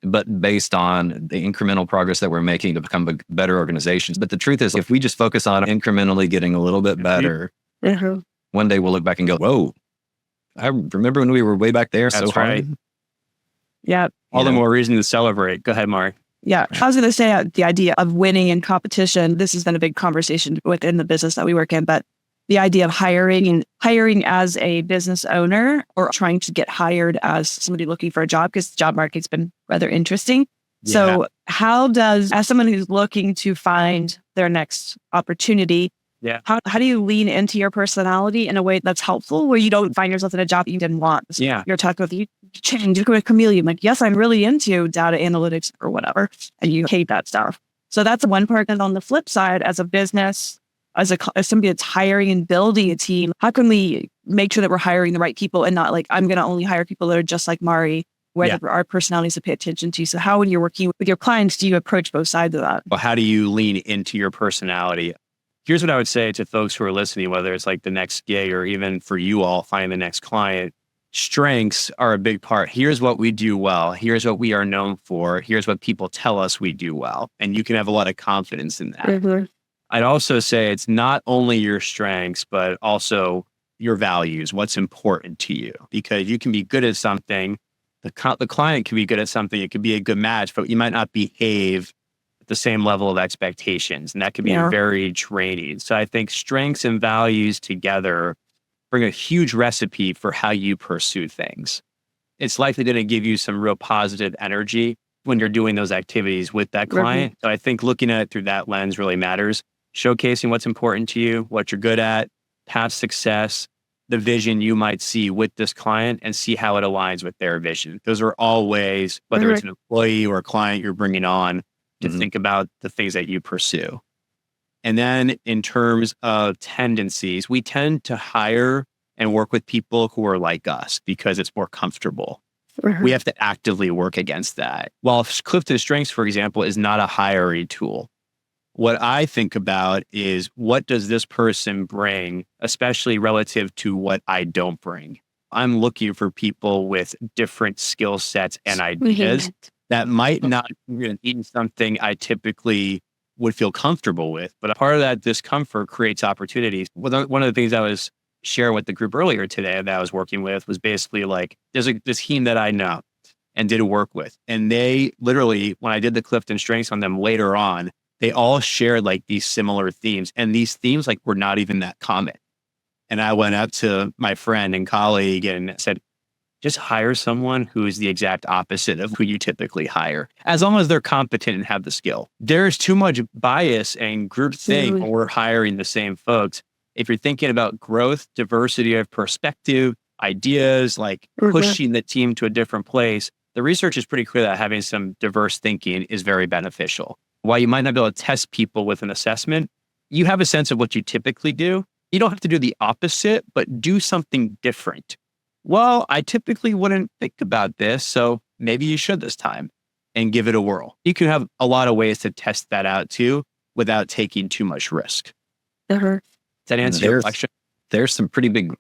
but based on the incremental progress that we're making to become better organizations. But the truth is, if we just focus on incrementally getting a little bit better, one day we'll look back and go, whoa, I remember when we were way back there. That's so right. hard. Yeah. All the more reason to celebrate. Go ahead, Maari. Yeah. I was going to say the idea of winning in competition. This has been a big conversation within the business that we work in, but the idea of hiring as a business owner or trying to get hired as somebody looking for a job, because the job market's been rather interesting. Yeah. So as someone who's looking to find their next opportunity, how do you lean into your personality in a way that's helpful, where you don't find yourself in a job you didn't want? Yeah. You're talking with, you change, you're a chameleon. Like, yes, I'm really into data analytics or whatever, and you hate that stuff. So that's one part. And on the flip side, as a business, as somebody that's hiring and building a team, how can we make sure that we're hiring the right people and not like, I'm going to only hire people that are just like Maari, where our personalities to pay attention to? So how, when you're working with your clients, do you approach both sides of that? Well, how do you lean into your personality? Here's what I would say to folks who are listening, whether it's like the next gig or even for you all finding the next client. Strengths are a big part. Here's what we do well. Here's what we are known for. Here's what people tell us we do well. And you can have a lot of confidence in that. Mm-hmm. I'd also say it's not only your strengths, but also your values, what's important to you. Because you can be good at something, the client can be good at something, it could be a good match, but you might not behave at the same level of expectations. And that can be very draining. So I think strengths and values together bring a huge recipe for how you pursue things. It's likely going to give you some real positive energy when you're doing those activities with that client. Mm-hmm. So I think looking at it through that lens really matters. Showcasing what's important to you, what you're good at, past success, the vision you might see with this client, and see how it aligns with their vision. Those are all ways, whether it's an employee or a client you're bringing on, to think about the things that you pursue. And then in terms of tendencies, we tend to hire and work with people who are like us because it's more comfortable. We have to actively work against that. While Clifton Strengths, for example, is not a hiring tool, what I think about is, what does this person bring, especially relative to what I don't bring? I'm looking for people with different skill sets and ideas that might not be something I typically would feel comfortable with. But a part of that discomfort creates opportunities. One of the things I was sharing with the group earlier today that I was working with was basically like, there's this team that I know and did work with. And they literally, when I did the Clifton Strengths on them later on, they all shared like these similar themes. And these themes like were not even that common. And I went up to my friend and colleague and said, just hire someone who is the exact opposite of who you typically hire, as long as they're competent and have the skill. There's too much bias and groupthink when we're hiring the same folks. If you're thinking about growth, diversity of perspective, ideas, like pushing the team to a different place, the research is pretty clear that having some diverse thinking is very beneficial. While you might not be able to test people with an assessment, you have a sense of what you typically do. You don't have to do the opposite, but do something different. Well, I typically wouldn't think about this, so maybe you should this time, and give it a whirl. You can have a lot of ways to test that out too, without taking too much risk. Does that answer your question? There's some pretty big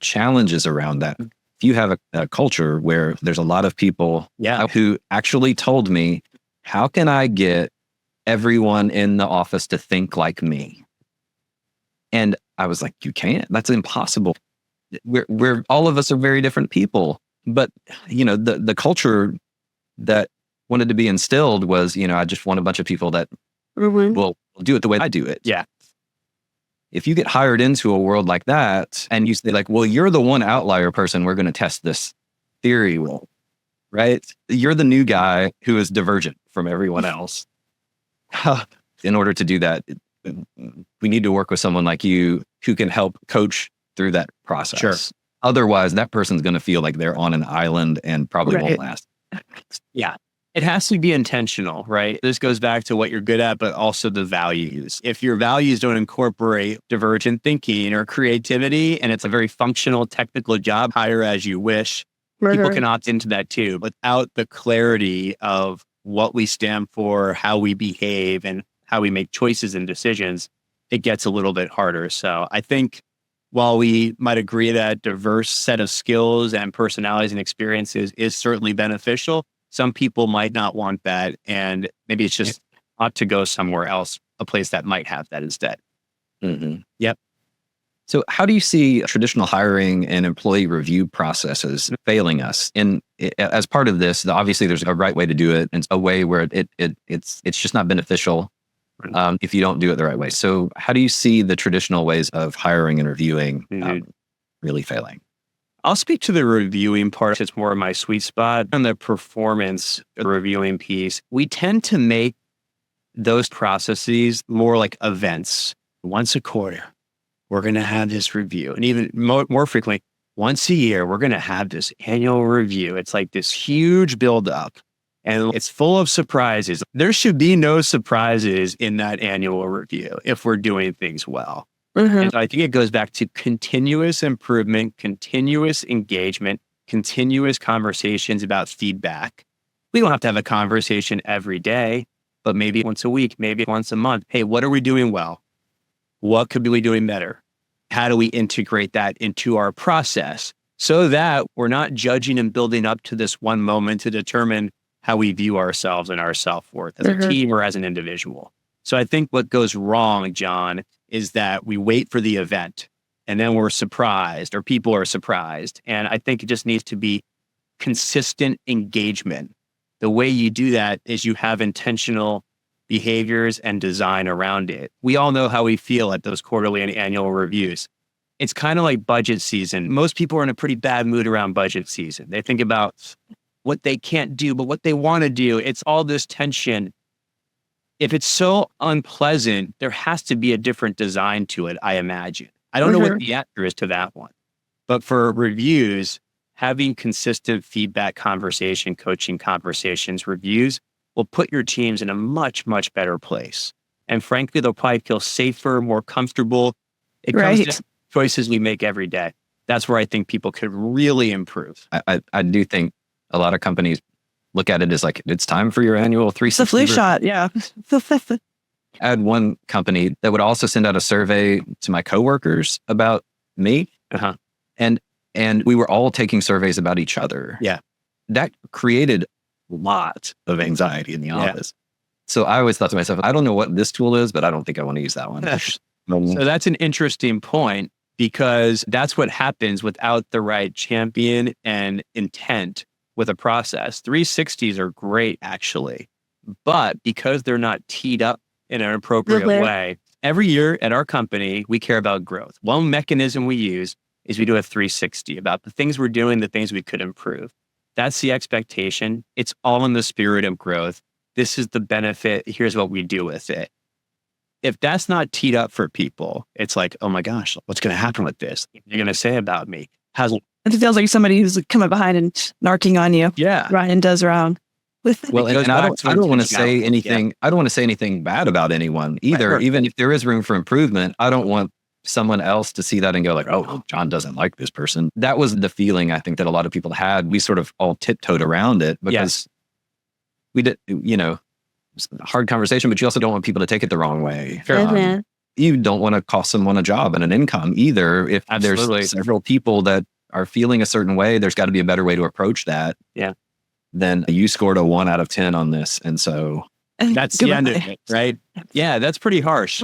challenges around that. If you have a culture where there's a lot of people who actually told me, how can I get everyone in the office to think like me? And I was like, you can't. That's impossible. We're all of us are very different people. But the culture that wanted to be instilled was, I just want a bunch of people that will do it the way I do it. Yeah. If you get hired into a world like that, and you say like, well, you're the one outlier person, we're going to test this theory. Well, right? You're the new guy who is divergent from everyone else. In order to do that, we need to work with someone like you who can help coach through that process. Sure. Otherwise, that person's going to feel like they're on an island and probably won't last. Yeah. It has to be intentional, right? This goes back to what you're good at, but also the values. If your values don't incorporate divergent thinking or creativity, and it's a very functional, technical job, hire as you wish, people can opt into that too. Without the clarity of what we stand for, how we behave, and how we make choices and decisions, it gets a little bit harder. So I think while we might agree that a diverse set of skills and personalities and experiences is certainly beneficial, some people might not want that. And maybe it's just ought to go somewhere else, a place that might have that instead. Mm-hmm. Yep. So how do you see traditional hiring and employee review processes failing us? And as part of this, obviously there's a right way to do it and a way where it's just not beneficial if you don't do it the right way. So how do you see the traditional ways of hiring and reviewing really failing? I'll speak to the reviewing part. It's more of my sweet spot. On the performance reviewing piece, we tend to make those processes more like events. Once a quarter, we're going to have this review. And even more frequently, once a year, we're going to have this annual review. It's like this huge buildup and it's full of surprises. There should be no surprises in that annual review if we're doing things well. And I think it goes back to continuous improvement, continuous engagement, continuous conversations about feedback. We don't have to have a conversation every day, but maybe once a week, maybe once a month. Hey, what are we doing well? What could we be doing better? How do we integrate that into our process so that we're not judging and building up to this one moment to determine how we view ourselves and our self-worth as a team or as an individual? So I think what goes wrong, John, is that we wait for the event and then we're surprised or people are surprised. And I think it just needs to be consistent engagement. The way you do that is you have intentional behaviors and design around it. We all know how we feel at those quarterly and annual reviews. It's kind of like budget season. Most people are in a pretty bad mood around budget season. They think about what they can't do, but what they want to do. It's all this tension. If it's so unpleasant, there has to be a different design to it, I imagine. I don't know what the answer is to that one. But for reviews, having consistent feedback conversation, coaching conversations, reviews will put your teams in a much, much better place. And frankly, they'll probably feel safer, more comfortable. It comes to choices we make every day. That's where I think people could really improve. I do think a lot of companies look at it as like, it's time for your annual 360. It's a flu shot, yeah. I had one company that would also send out a survey to my coworkers about me. And we were all taking surveys about each other. Yeah. That created a lot of anxiety in the office. So I always thought to myself, I don't know what this tool is, but I don't think I want to use that one. So that's an interesting point because that's what happens without the right champion and intent with a process. 360s are great, actually, but because they're not teed up in an appropriate way, every year at our company, we care about growth. One mechanism we use is we do a 360 about the things we're doing, the things we could improve. That's the expectation. It's all in the spirit of growth. This is the benefit. Here's what we do with it. If that's not teed up for people, it's like, oh my gosh, what's going to happen with this? You're going to say about me. It feels like somebody who's coming behind and narking on you. Yeah. Ryan does wrong. Well, and I don't want to say anything. Yeah. I don't want to say anything bad about anyone either. Right. Even if there is room for improvement, I don't want someone else to see that and go like, oh, John doesn't like this person. That was the feeling I think that a lot of people had. We sort of all tiptoed around it because we did, it's a hard conversation, but you also don't want people to take it the wrong way. You don't want to cost someone a job and an income either. If there's several people that are feeling a certain way, there's got to be a better way to approach that. Yeah. Then you scored a 1 out of 10 on this. And so that's the end of it, right? Yeah, that's pretty harsh.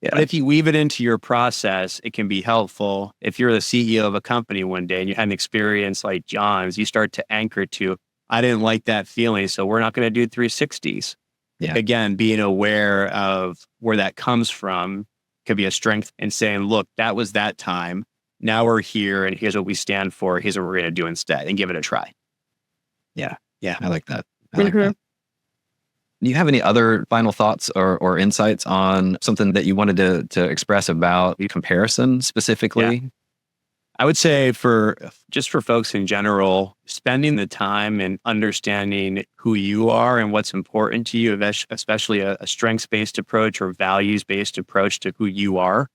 Yeah. But if you weave it into your process, it can be helpful. If you're the CEO of a company one day and you had an experience like John's, you start to anchor to, I didn't like that feeling, so we're not going to do 360s. Yeah. Again, being aware of where that comes from could be a strength and saying, look, that was that time. Now we're here and here's what we stand for. Here's what we're going to do instead and give it a try. Yeah. I like that. Do you have any other final thoughts or insights on something that you wanted to express about comparison specifically? Yeah. I would say for folks in general, spending the time and understanding who you are and what's important to you, especially a strengths-based approach or values-based approach to who you are,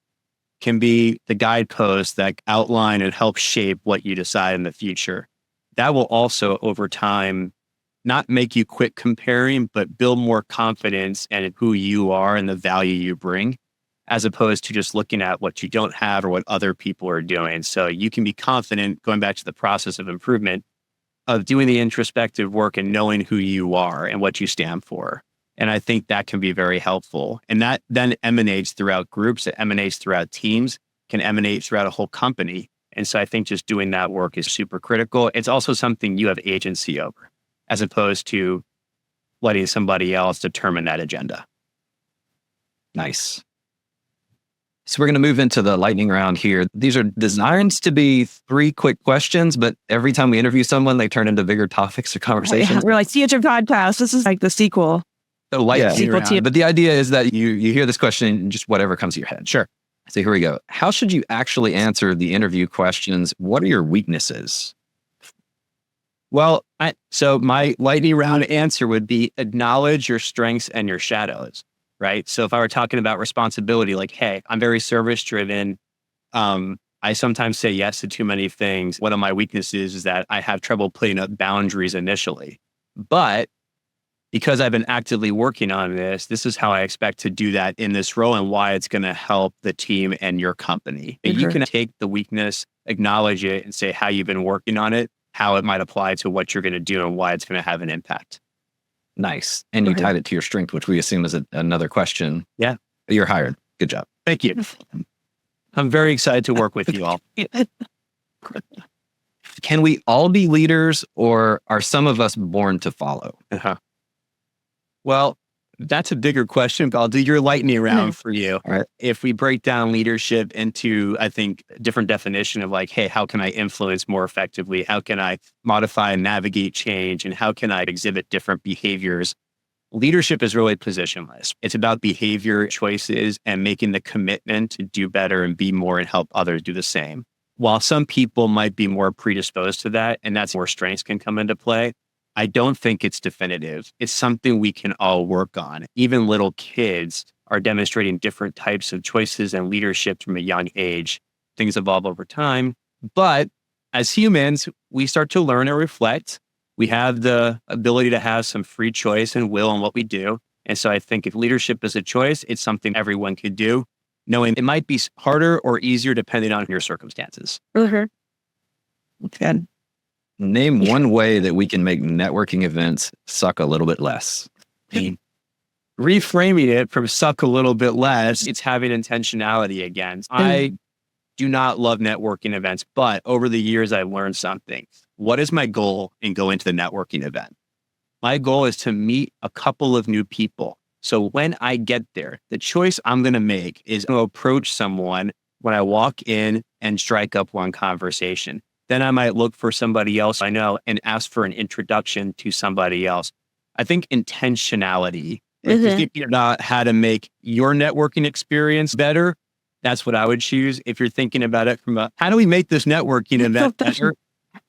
can be the guideposts that outline and help shape what you decide in the future. That will also, over time, not make you quit comparing, but build more confidence in who you are and the value you bring, as opposed to just looking at what you don't have or what other people are doing. So you can be confident, going back to the process of improvement, of doing the introspective work and knowing who you are and what you stand for. And I think that can be very helpful. And that then emanates throughout groups, it emanates throughout teams, can emanate throughout a whole company. And so I think just doing that work is super critical. It's also something you have agency over, as opposed to letting somebody else determine that agenda. Nice. So we're going to move into the lightning round here. These are designed to be 3 quick questions, but every time we interview someone, they turn into bigger topics or conversations. We're like, see at your podcast. This is like the sequel. So lightning round. But the idea is that you hear this question and just whatever comes to your head. Sure. So here we go. How should you actually answer the interview questions? What are your weaknesses? Well, so my lightning round answer would be acknowledge your strengths and your shadows, right? So if I were talking about responsibility, like, hey, I'm very service driven. I sometimes say yes to too many things. One of my weaknesses is that I have trouble putting up boundaries initially. But because I've been actively working on this is how I expect to do that in this role and why it's going to help the team and your company. Mm-hmm. You can take the weakness, acknowledge it, and say how you've been working on it, how it might apply to what you're going to do and why it's going to have an impact. Nice. And you tied it to your strength, which we assume is another question. Yeah. You're hired. Good job. Thank you. I'm very excited to work with you all. Can we all be leaders, or are some of us born to follow? Well, that's a bigger question, but I'll do your lightning round for you. All right. If we break down leadership into, I think, a different definition of like, hey, how can I influence more effectively? How can I modify and navigate change? And how can I exhibit different behaviors? Leadership is really positionless. It's about behavior choices and making the commitment to do better and be more and help others do the same. While some people might be more predisposed to that, and that's where strengths can come into play, I don't think it's definitive. It's something we can all work on. Even little kids are demonstrating different types of choices and leadership from a young age. Things evolve over time. But as humans, we start to learn and reflect. We have the ability to have some free choice and will on what we do. And so I think if leadership is a choice, it's something everyone could do, knowing it might be harder or easier depending on your circumstances. Good. Name one way that we can make networking events suck a little bit less. Reframing it from suck a little bit less, it's having intentionality again. I do not love networking events, but over the years, I've learned something. What is my goal in going to the networking event? My goal is to meet a couple of new people. So when I get there, the choice I'm going to make is to approach someone when I walk in and strike up one conversation. Then I might look for somebody else I know and ask for an introduction to somebody else. I think intentionality, if you're thinking about how to make your networking experience better, that's what I would choose. If you're thinking about it from how do we make this networking event better?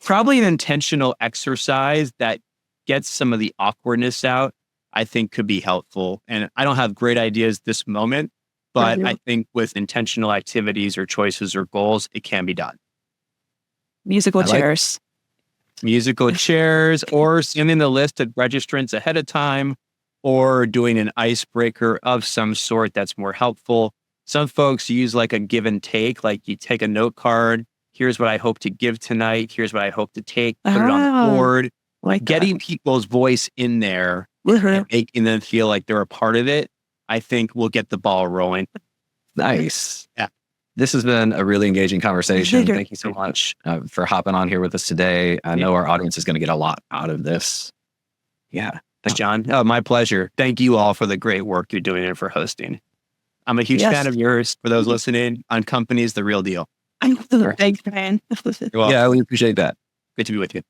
Probably an intentional exercise that gets some of the awkwardness out, I think could be helpful. And I don't have great ideas this moment, but I think with intentional activities or choices or goals, it can be done. Musical chairs, or sending the list of registrants ahead of time, or doing an icebreaker of some sort that's more helpful. Some folks use like a give and take, like you take a note card. Here's what I hope to give tonight. Here's what I hope to take. Put it on the board. Like getting people's voice in there and making them feel like they're a part of it, I think will get the ball rolling. Nice. Yeah. This has been a really engaging conversation. Thank you so much for hopping on here with us today. I know our audience is going to get a lot out of this. Yeah. Thanks, John. Oh, my pleasure. Thank you all for the great work you're doing and for hosting. I'm a huge fan of yours. For those listening, On Company is the real deal. Thanks, man. Yeah, we appreciate that. Good to be with you.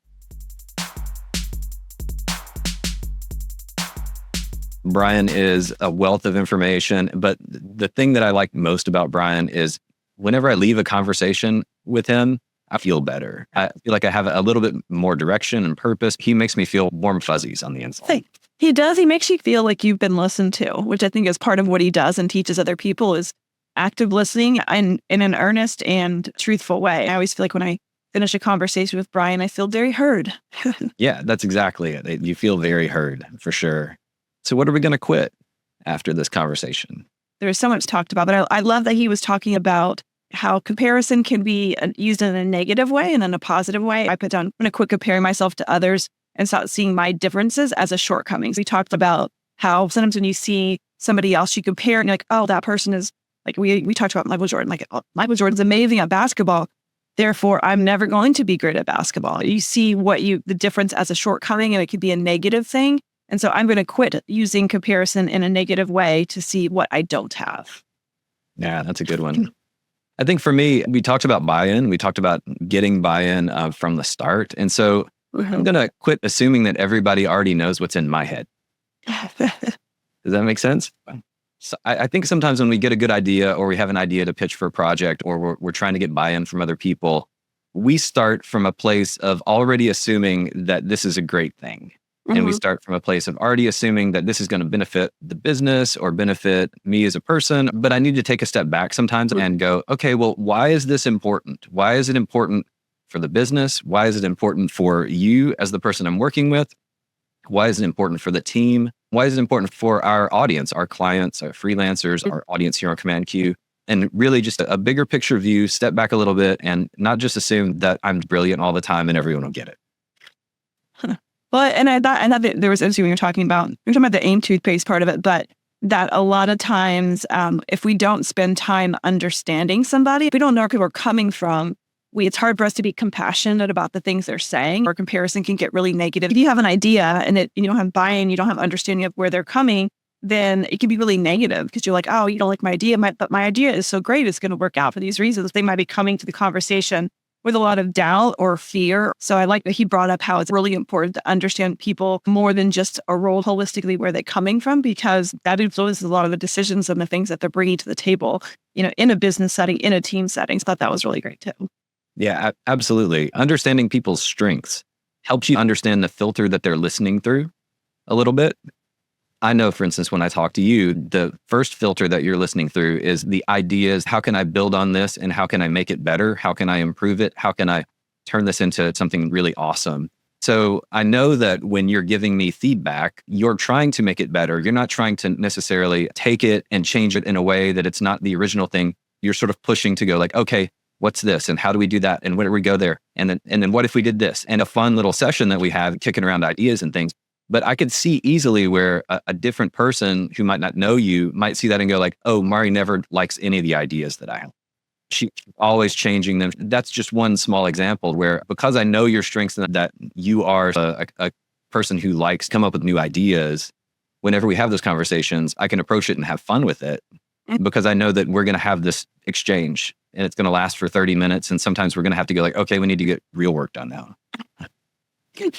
Brian is a wealth of information, but the thing that I like most about Brian is whenever I leave a conversation with him, I feel better. I feel like I have a little bit more direction and purpose. He makes me feel warm fuzzies on the inside. He does. He makes you feel like you've been listened to, which I think is part of what he does and teaches other people is active listening and in an earnest and truthful way. I always feel like when I finish a conversation with Brian, I feel very heard. Yeah, that's exactly it. You feel very heard for sure. So what are we going to quit after this conversation? There was so much talked about, but I love that he was talking about how comparison can be used in a negative way and in a positive way. I put down, I'm going to quit comparing myself to others and start seeing my differences as a shortcoming. We talked about how sometimes when you see somebody else, you compare and you're like, oh, that person is like, we talked about Michael Jordan, like, oh, Michael Jordan's amazing at basketball. Therefore, I'm never going to be great at basketball. You see the difference as a shortcoming, and it could be a negative thing. And so I'm going to quit using comparison in a negative way to see what I don't have. Yeah, that's a good one. I think for me, we talked about buy-in. We talked about getting buy-in from the start. And so I'm going to quit assuming that everybody already knows what's in my head. Does that make sense? So I think sometimes when we get a good idea or we have an idea to pitch for a project or we're trying to get buy-in from other people, we start from a place of already assuming that this is a great thing. And we start from a place of already assuming that this is going to benefit the business or benefit me as a person. But I need to take a step back sometimes and go, okay, well, why is this important? Why is it important for the business? Why is it important for you as the person I'm working with? Why is it important for the team? Why is it important for our audience, our clients, our freelancers, our audience here on Command Q? And really just a bigger picture view, step back a little bit and not just assume that I'm brilliant all the time and everyone will get it. Well, and I thought that there was interesting when you're talking about the AIM toothpaste part of it, but that a lot of times, if we don't spend time understanding somebody, if we don't know where people are coming from, it's hard for us to be compassionate about the things they're saying. Or comparison can get really negative. If you have an idea and you don't have buy-in, you don't have understanding of where they're coming, then it can be really negative because you're like, oh, you don't like my idea, but my idea is so great, it's going to work out for these reasons. They might be coming to the conversation with a lot of doubt or fear. So I like that he brought up how it's really important to understand people more than just a role holistically, where they're coming from, because that influences a lot of the decisions and the things that they're bringing to the table, in a business setting, in a team setting. So I thought that was really great too. Yeah, absolutely. Understanding people's strengths helps you understand the filter that they're listening through a little bit. I know, for instance, when I talk to you, the first filter that you're listening through is the ideas. How can I build on this and how can I make it better? How can I improve it? How can I turn this into something really awesome? So I know that when you're giving me feedback, you're trying to make it better. You're not trying to necessarily take it and change it in a way that it's not the original thing. You're sort of pushing to go like, okay, what's this? And how do we do that? And where do we go there? And then what if we did this? And a fun little session that we have kicking around ideas and things. But I could see easily where a different person who might not know you might see that and go like, oh, Maari never likes any of the ideas that I have. She's always changing them. That's just one small example where, because I know your strengths and that you are a person who likes to come up with new ideas, whenever we have those conversations, I can approach it and have fun with it because I know that we're going to have this exchange and it's going to last for 30 minutes. And sometimes we're going to have to go like, okay, we need to get real work done now.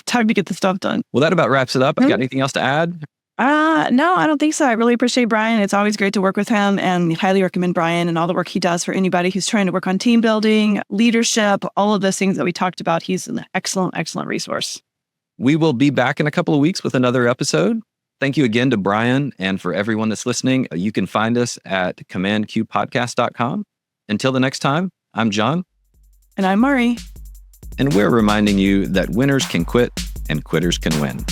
Time to get the stuff done. Well, that about wraps it up. You got anything else to add? No, I don't think so. I really appreciate Brian. It's always great to work with him, and highly recommend Brian and all the work he does for anybody who's trying to work on team building, leadership, all of those things that we talked about. He's an excellent, excellent resource. We will be back in a couple of weeks with another episode. Thank you again to Brian, and for everyone that's listening. You can find us at commandqpodcast.com. Until the next time, I'm John. And I'm Maari. And we're reminding you that winners can quit and quitters can win.